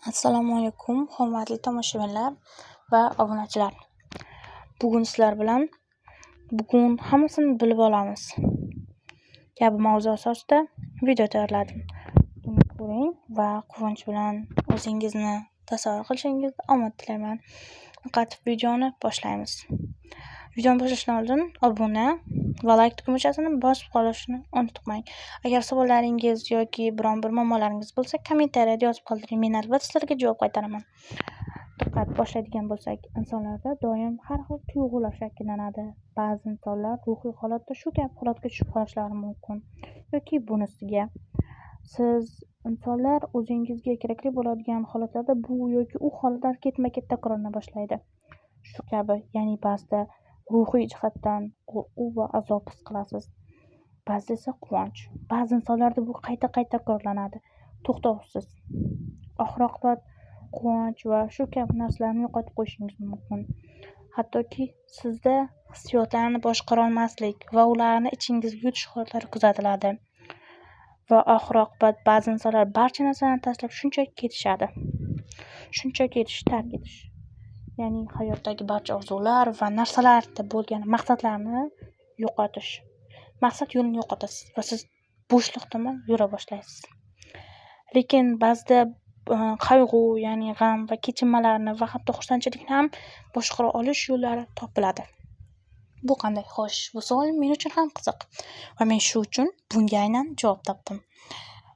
Assalomu alaykum, hurmatli tomoshabinlar va obunachilar. Bugun sizlar bilan hammasini bilib olamiz kabi mavzu asosida video tayyorladim. Buni ko'ring va quvonch bilan o'zingizni tasavvur qilishingizni omad tilayman. Faqat videoni boshlaymiz. Videoni boshlashdan oldin obuna va like tugmachasini bosib qolishni unutmang. Agar savollaringiz yoki biron bir muammolaringiz bo'lsa, kommentariyada yozib qoldiring. Men albatta sizlarga javob qaytaraman. Diqqat, boshlaydigan bo'lsak, insonlarda doim har xil tuyg'ular shakllanadi. Ba'zi insonlar ruhiy holatda shu kabi holatga tushib qolishlari mumkin yoki bunisiga. Siz insonlar o'zingizga kerakli bo'ladigan holatlarda bu yoki u holatlar ketma-ket takrorlana boshlaydi. Shu kabi, ya'ni ba'zida ruhiy jihatdan qo'rquv va azob his qilasiz. Ba'zida esa quvonch. Ba'zi insonlarda bu qayta-qayta takrorlanadi, to'xtovsiz. Oxir-oqibat quvonch va shu kabi narsalarni yo'qotib qo'yishingiz mumkin. Hattoki sizda hissiyotlarni boshqara olmaslik va ularni ichingizga yutish holatlari kuzatiladi. Va oxir-oqibat ba'zi insonlar barcha narsalarni tashlab shunchaki ketishadi. Shunchaki tark etish. Ya'ni hayotdagi barcha orzular va narsalarda bo'lgan maqsadlarni yo'qotish. Maqsad yo'lini yo'qotasiz va siz bo'shliq tomon yura boshlaysiz. Lekin ba'zida qayg'u, ya'ni g'am va kechinmalarni va hatto xursandchilikni ham boshqara olish yo'llari topiladi. Bu qanday? Xo'sh, bu savol men uchun ham qiziq va men shu uchun bunga aynan javob topdim.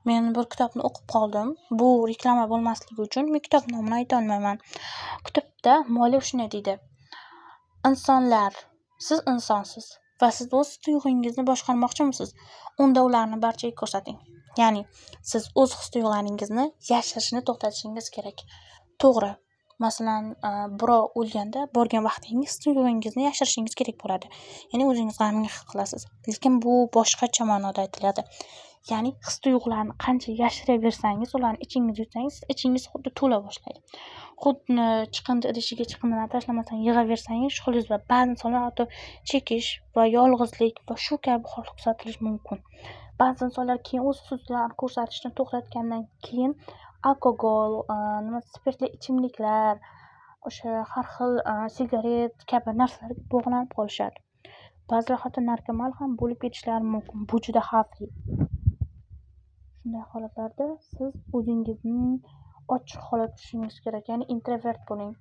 Men bir kitobni o'qib qoldim. Bu reklama bo'lmasligi uchun men kitob nomini ayta olmayman. Kitobda muallif shunday deydi: insonlar, siz insonsiz va siz o'z tuyg'ungizni boshqarmoqchimisiz? Unda ularni barchaga ko'rsating. Ya'ni siz o'z his-tuyg'ularingizni yashirishni to'xtatishingiz kerak. To'g'ri. Masalan, birov o'lganda borgan vaqtingiz his-tuyg'uingizni yashirishingiz kerak bo'ladi. Ya'ni o'zingiz g'amni his qilasiz. Lekin bu boshqacha ma'noda aytiladi. Ya'ni his-tuyg'ularni qancha yashiraversangiz, ularni ichingizga yutsangiz, ichingiz xuddi to'la boshlaydi. Xuddi chiqindi idishiga chiqindilarni tashlamasdan yig'aversangiz, shulingiz va ba'zi insonlar hatto chekish va yolg'izlik va shu kabi holat kuzatilishi mumkin. Ba'zi insonlar keyin o'z xususiyatlarini ko'rsatishni to'xtatgandan keyin alkogol, spirtli ichimliklar, o'sha har xil sigaret kabi narsalarga bog'lanib qolishadi. Ba'zilar hatto narkoman ham bo'lib ketishlari mumkin. Bu juda xavfli. Shunday holatlarda siz o'zingizni ochiq holatga tushishingiz kerak, ya'ni introvert bo'ling.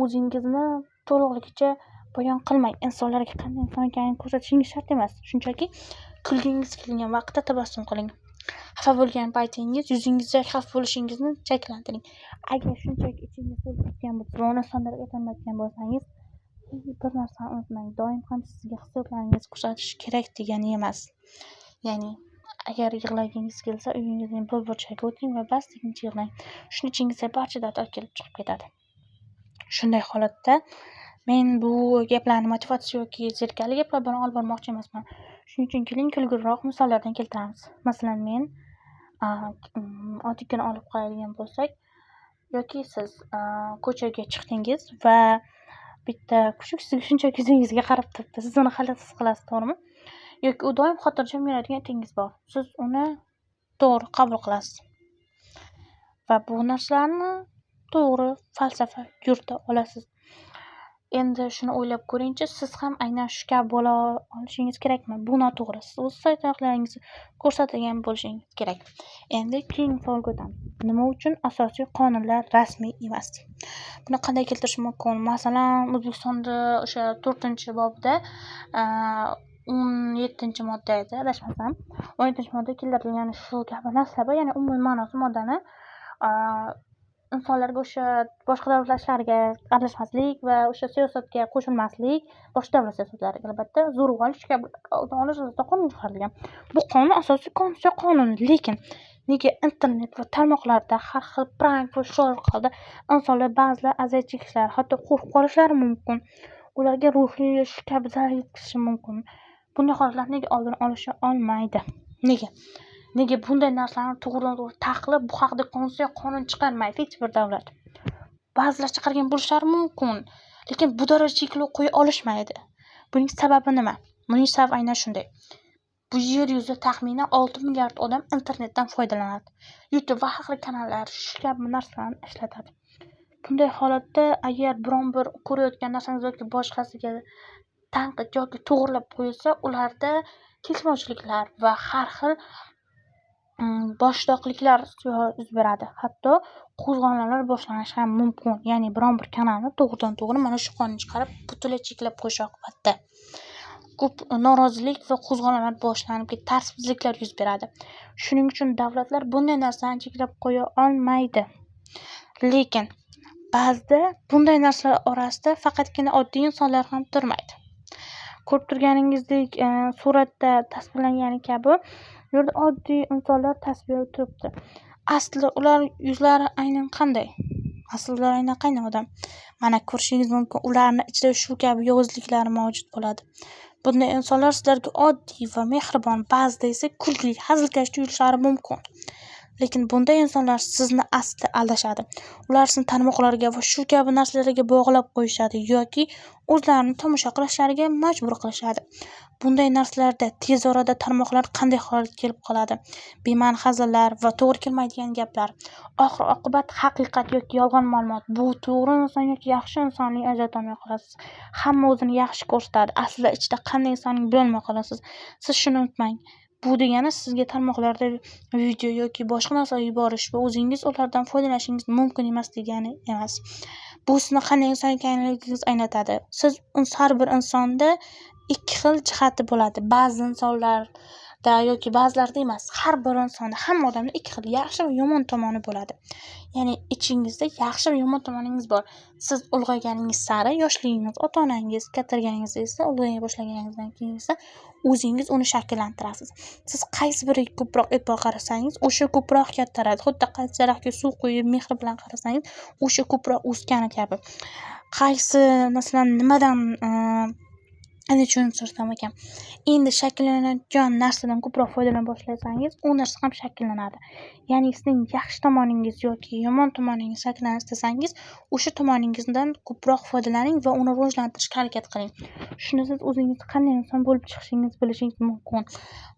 O'zingizni to'liqligicha bayon qilmang. Insonlarga qanday inson ekanini ko'rsatishingiz shart emas. Shunchaki kulgingiz kelgan vaqtda tabassum qiling. Xafa bo'lgan paytingiz yuzingizda xavf bo'lishingizni shaklantiring. Agar shunchaki ichingiz to'lib ketgan bo'lsa va uni insonlarga aytolmayotgan bo'lsangiz, bir narsani unutmang, doim ham sizga hissiyotlaringizni ko'rsatish kerak degani emas. Ya'ni agar yig'lagingiz kelsa, uyingizning bir burchagiga o'ting va bas deguncha yig'lang. Shuning ichingizga barcha dardlar kelib chiqib ketadi. Shunday holatda men bu gaplarni motivatsiya yoki zerikarli gaplar bilan olib bormoqchi emasman. Shuning uchun keling kulgiliroq misollardan keltiramiz. Masalan, men oddiygina olib qo'yadigan bo'lsak, yoki siz ko'chaga chiqdingiz va bitta kuchuk sizga shunchaki yuzingizga qarab turibdi. Siz uni his qilasiz, to'g'rimi? Yoki u doim xotirjam yuradigan itingiz bor. Siz uni to'g'ri qabul qilasiz. Va bu narsalarni to'g'ri falsafa yurita olasiz. Endi shuni o'ylab ko'ringchi, siz ham aynan shu kabi bo'la olishingiz kerakmi? Bu noto'g'ri. Siz o'z saytlaringizni ko'rsatadigan bo'lishingiz kerak. Endi keyingi savolga o'tamiz. Nima uchun asosiy qonunlar rasmiy emas? Buni qanday keltirish mumkin? Masalan, O'zbekistonda o'sha 4-bobda 17-modda edi, adashmasam. 17-modda keltirilgan shu kabi narsalar, ya'ni umumiy ma'nosi moddani insonlarga o'sha boshqa davlatlar ishlariga aralashmaslik va o'sha siyosatga qo'shilmaslik, boshqa davlat siyosatlariga albatta zo'rg'a olish kabi olish asosida qonun chiqarilgan. Bu qonun asosiy konstitutsiya qonuni, lekin nega internet va tarmoqlarda har xil prank va shu orqali insonlar ba'zilar aziyat chekishlari, hatto qo'rqib qolishlari mumkin. Ularga ruhiy shu kabi zarar yetkazishi mumkin. Bunday holatlar nega oldini olisha olmaydi? Nega bunday narsalarni to'g'ridan-to'g'ri taqiqlab, bu haqida konstitutsiya qonun chiqarmaydi hech bir davlat? Ba'zilar chiqargan bo'lishlari mumkin, lekin bu darajada cheklov qo'ya olishmaydi. Buning sababi nima? Buning sababi aynan shunday. Bu yer yuzida taxminan 6 milliard odam internetdan foydalanadi. YouTube va har xil kanallar shu kabi narsalarni ishlatadi. Bunday holatda agar biron bir ko'rayotgan narsangiz yoki boshqasiga tanqid yoki to'g'rilab qo'yilsa, ularda kelishmovchiliklar va har xil boshliqliklar yuz beradi. Hatto qo'zg'olonlar boshlanishi ham mumkin. Ya'ni biron bir kanalni to'g'ridan-to'g'ri mana shu qonunni chiqarib butunlay cheklab qo'yish oqibatida ko'p norozilik va qo'zg'olonlar boshlanib, tartibsizliklar yuz beradi. Shuning uchun davlatlar bunday narsani cheklab qo'ya olmaydi. Lekin ba'zida bunday narsalar orasida faqatgina oddiy insonlar ham turmaydi. Ko'rib turganingizdek, suratda tasvirlangani kabi, bu yerda oddiy insonlar tasviri turibdi. Asli ular yuzlari aynan qanday? Aslida aynan qanday odam? Mana ko'rishingiz mumkin, ularning ichida shu kabi yovuzliklar mavjud bo'ladi. Bunday insonlar sizlarga oddiy va mehribon, ba'zida esa kulgili, hazilkash tuyulishlari mumkin. Lekin bunday insonlar sizni asli aldashadi. Ular sizni tarmoqlarga va shu kabi narsalarga bog'lab qo'yishadi yoki o'zlarini tomosha qilishlariga majbur qilishadi. Bunday narsalarda tez orada tarmoqlar qanday holatga kelib qoladi? Bema'ni hazillar va to'g'ri kelmaydigan gaplar. Oxir-oqibat haqiqat yoki yolg'on ma'lumot. Bu to'g'ri inson yoki yaxshi insonning ajratolmay qolasiz. Hamma o'zini yaxshi ko'rsatadi. Aslida ichida qanday insonligini bilolmay qolasiz. Siz shuni unutmang. Bu degani sizga tarmoqlarda video yoki boshqa narsa yuborish va o'zingiz ulardan foydalanishingiz mumkin emas degani emas. Bu sizni qanday inson ekanligingizni anglatadi. Siz har bir insonda ikki xil jihati bo'ladi. Ba'zi insonlarda yoki ba'zilarda emas, har bir insonda, hamma odamda ikki xil yaxshi va yomon tomoni bo'ladi. Ya'ni ichingizda yaxshi va yomon tomoningiz bor. Siz ulg'ayganingiz sari yoshligingiz, ota-onangiz kattaganingizda esa ulg'aya boshlaganingizdan keyin esa o'zingiz uni shakllantirasiz. Siz qaysi biriga ko'proq e'tibor qarasangiz, o'sha ko'proq kattaradi. Xuddi qaysi daraxtga suv quyib mehr bilan qarasangiz, o'sha ko'proq o'sgani kabi. Qaysi masalan nimadan ana shuni so'rsam ekan. Endi shakllanayotgan narsadan ko'proq foydalana boshlasangiz, u narsa ham shakllanadi. Ya'ni sizning yaxshi tomoningiz yoki yomon tomoningiz shakllanishni istasangiz, o'sha tomoningizdan ko'proq foydalaning va uni rivojlantirishga harakat qiling. Shunda siz o'zingiz qanday inson bo'lib chiqishingizni bilishingiz mumkin.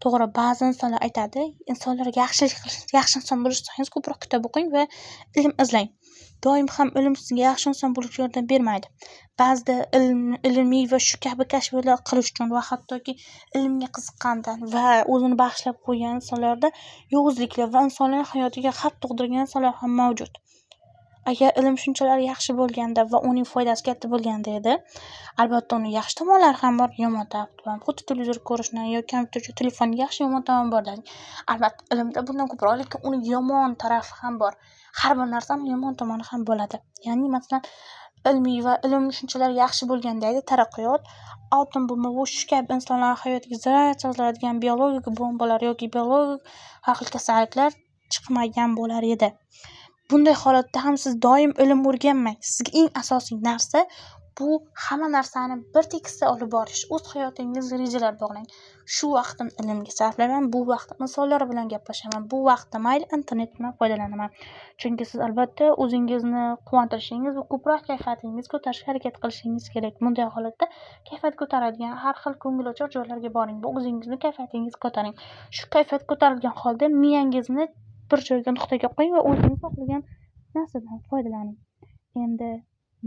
To'g'ri, ba'zi insonlar aytadi, insonlarga yaxshi inson bo'lishsangiz ko'proq kitob o'qing va ilm izlang. Doim ham ilm sizga yaxshi inson bo'lishga yordam bermaydi. Ba'zida ilmiy va shu kabi kashfiyotlar qilish uchun va hattoki ilmga qiziqqandan va o'zini bag'ishlab qo'ygan insonlarda yovuzliklar va insonlar hayotiga xavf tug'dirgan insonlar ham mavjud. Agar ilm shunchalar yaxshi bo'lganda va uning foydasi katta bo'lganda edi, albatta uni yaxshi tomonlari ham bor, yomon tomoni ham. Xuddi televizor ko'rishni yoki kompyuter, telefonning yaxshi yomon tomoni bor. Albatta ilmda bundan ko'proq, lekin uning yomon tarafi ham bor. Har bir narsaning yomon tomoni ham bo'ladi. Ya'ni masalan ilmiy va ilm shunchalar yaxshi bo'lgandagi taraqqiyot, atom bomba va shu kabi insonlar hayotiga zarar yetkazadigan biologik bombalar yoki biologik har xil kasalliklar chiqmagan bo'lar edi. Bunday holatda ham siz doim ilm o'rganmang. Sizga eng asosiy narsa bu hamma narsani bir tekisda olib borish. O'z hayotingizga rejalar bog'lang. Shu vaqtim ilmga sarflayman, bu vaqtim insonlar bilan gaplashaman, bu vaqtda mayli internetdan foydalanaman. Chunki siz albatta o'zingizni quvontirishingiz va ko'proq kayfiyatingizni ko'tarishga harakat qilishingiz kerak. Bunday holatda kayfiyat ko'taradigan har xil ko'ngilochar joylarga boring va o'zingizni kayfiyatingizni ko'taring. Shu kayfiyat ko'tarilgan holda miyangizni bir joyga nuqtaga qo'ying va o'zingiz xohlagan narsadan foydalaning. Endi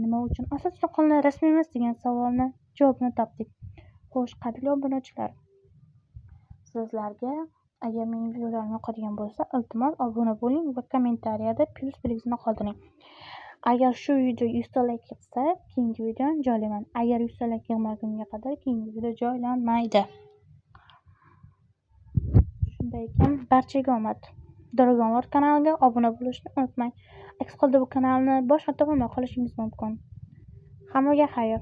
nima uchun asos qonunlar rasmiy emas degan savolni javobini topdik. Xo'sh, qadrli obunachilar, sizlarga agar mening videolarim yoqadigan bo'lsa, iltimos obuna bo'ling va kommentariyada plyus belgisini qoldiring. Agar shu video 100 ta like yig'sa, keyingi videoni joylayman. Agar 100 ta like yig'magunga qadar keyingi video joylanmaydi. Shunday ekan, barchaga omad. Dragonlar kanaliga obuna bo'lishni unutmang. Aks holda bu kanalni boshqa tomonidan qolishingiz mumkin. Hammaga xayr.